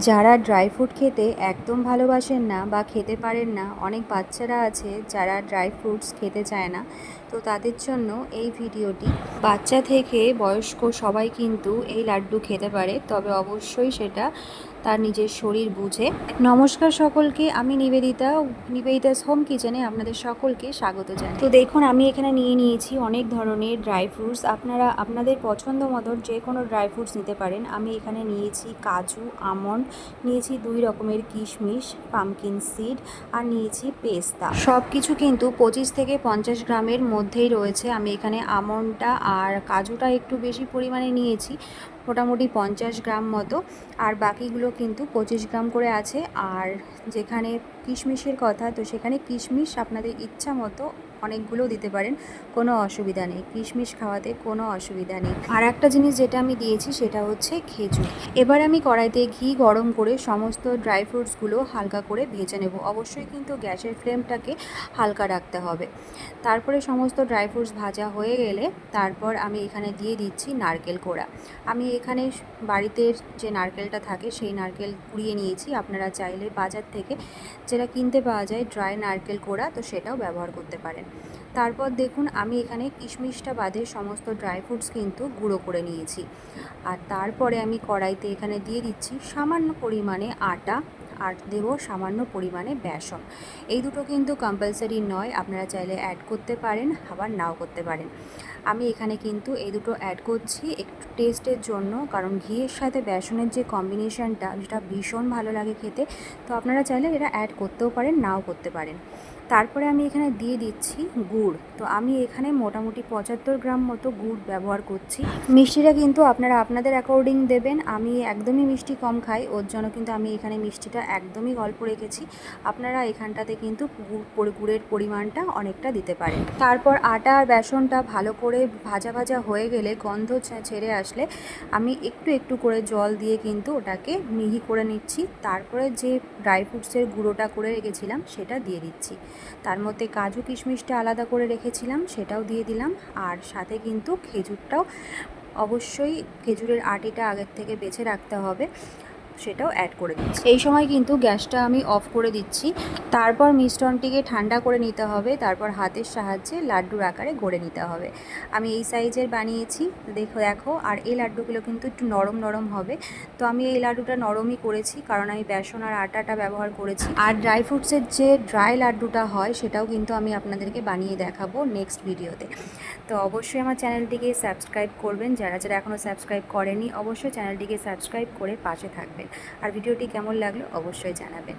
যারা dry fruit খেতে একদম ভালোবাসেন না বা খেতে পারেন না, অনেক বাচ্চারা আছে যারা ড্রাই ফ্রুটস খেতে চায় না, তো তাদের জন্য এই ভিডিওটি। বাচ্চা থেকে বয়স্ক সবাই কিন্তু এই লাড্ডু খেতে পারে, তবে অবশ্যই সেটা তার নিজের শরীর বুঝে। নমস্কার সকলকে, আমি নিবেদিতাস হোম কিচেনে আপনাদের সকলকে স্বাগত জানাই। তো দেখুন, আমি এখানে নিয়ে নিয়েছি অনেক ধরনের ড্রাই ফ্রুটস। আপনারা আপনাদের পছন্দ মতো যে কোনো ড্রাই ফ্রুটস নিতে পারেন। আমি এখানে নিয়েছি কাজু, আমন্ড, নিয়েছি 2 রকমের কিশমিশ, পামকিন সিড, আর নিয়েছি পেস্তা। সব কিছু কিন্তু 25 থেকে 50 গ্রামের মধ্যেই রয়েছে। আমি এখানে আমন্ডটা আর কাজুটা একটু বেশি পরিমাণে নিয়েছি, মোটামুটি 50 গ্রাম মতো, আর বাকিগুলো কিন্তু 25 গ্রাম করে আছে। আর যেখানে কিশমিশের কথা, তো সেখানে কিশমিশ আপনাদের ইচ্ছা মতো অনেকগুলো দিতে পারেন, কোনো অসুবিধা নেই, কিশমিশ খাওয়াতে কোনো অসুবিধা নেই। আর একটা জিনিস যেটা আমি দিয়েছি সেটা হচ্ছে খেজুর। এবার আমি কড়াইতে ঘি গরম করে সমস্ত ড্রাই ফ্রুটসগুলো হালকা করে ভেজে নেব। অবশ্যই কিন্তু গ্যাসের ফ্লেমটাকে হালকা রাখতে হবে। তারপরে সমস্ত ড্রাই ফ্রুটস ভাজা হয়ে গেলে তারপর আমি এখানে দিয়ে দিচ্ছি নারকেল কোড়া। আমি এখানে বাড়িতে যে নারকেলটা থাকে সেই নারকেল কুড়িয়ে নিয়েছি। আপনারা চাইলে বাজার থেকে যেটা কিনতে পাওয়া যায় ড্রাই নারকেল কোড়া, তো সেটাও ব্যবহার করতে পারেন। তারপর দেখুন, আমি এখানে কিশমিশটা বাদে সমস্ত ড্রাই ফ্রুটস কিন্তু গুঁড়ো করে নিয়েছি। আর তারপরে আমি কড়াইতে এখানে দিয়ে দিচ্ছি সামান্য পরিমাণে আটা, আর দেব সামান্য পরিমাণে বেসন। এই দুটো কিন্তু কম্পালসারি নয়, আপনারা চাইলে অ্যাড করতে পারেন, আবার নাও করতে পারেন। আমি এখানে কিন্তু এই দুটো অ্যাড করছি একটু টেস্টের জন্য, কারণ ঘিয়ের সাথে বেসনের যে কম্বিনেশনটা, যেটা ভীষণ ভালো লাগে খেতে। তো আপনারা চাইলে এটা অ্যাড করতেও পারেন, নাও করতে পারেন। তারপরে আমি এখানে দিয়ে দিচ্ছি গুড়। তো আমি এখানে মোটামুটি 75 গ্রাম মতো গুড় ব্যবহার করছি। মিষ্টিটা কিন্তু আপনারা আপনাদের অ্যাকর্ডিং দেবেন। আমি একদমই মিষ্টি কম খাই, ওর জন্য কিন্তু আমি এখানে মিষ্টিটা একদমই অল্প রেখেছি। আপনারা এখানটাতে কিন্তু গুড়ের পরিমাণটা অনেকটা দিতে পারেন। তারপর আটা আর বেসনটা ভালো করে ভাজা ভাজা হয়ে গেলে, গন্ধ ছেড়ে আসলে, আমি একটু একটু করে জল দিয়ে কিন্তু ওটাকে মিহি করে নিচ্ছি। তারপরে যে ড্রাই ফ্রুটসের গুঁড়োটা করে রেখেছিলাম সেটা দিয়ে দিচ্ছি। তার মধ্যে কাজু কিশমিশটা আলাদা করে রেখেছিলাম সেটাও দিয়ে দিলাম, আর সাথে কিন্তু খেজুরটাও, অবশ্যই খেজুরের আটিটা আগের থেকে বেছে রাখতে হবে, সেটাও অ্যাড করে দিচ্ছি। এই সময় কিন্তু গ্যাসটা আমি অফ করে দিচ্ছি। তারপর মিশ্রণটিকে ঠান্ডা করে নিতে হবে, তারপর হাতের সাহায্যে লাড্ডুর আকারে গড়ে নিতে হবে। আমি এই সাইজের বানিয়েছি, দেখো। আর এই লাড্ডুগুলো কিন্তু একটু নরম নরম হবে। তো আমি এই লাড্ডুটা নরমই করেছি, কারণ আমি বেসন আর আটাটা ব্যবহার করেছি। আর ড্রাই ফ্রুটসের যে ড্রাই লাড্ডুটা হয় সেটাও কিন্তু আমি আপনাদেরকে বানিয়ে দেখাবো নেক্সট ভিডিওতে। তো অবশ্যই আমার চ্যানেলটিকে সাবস্ক্রাইব করবেন, যারা যারা এখনও সাবস্ক্রাইব করেনি অবশ্যই চ্যানেলটিকে সাবস্ক্রাইব করে পাশে থাকবেন। আর ভিডিওটি কেমন লাগলো অবশ্যই জানাবেন।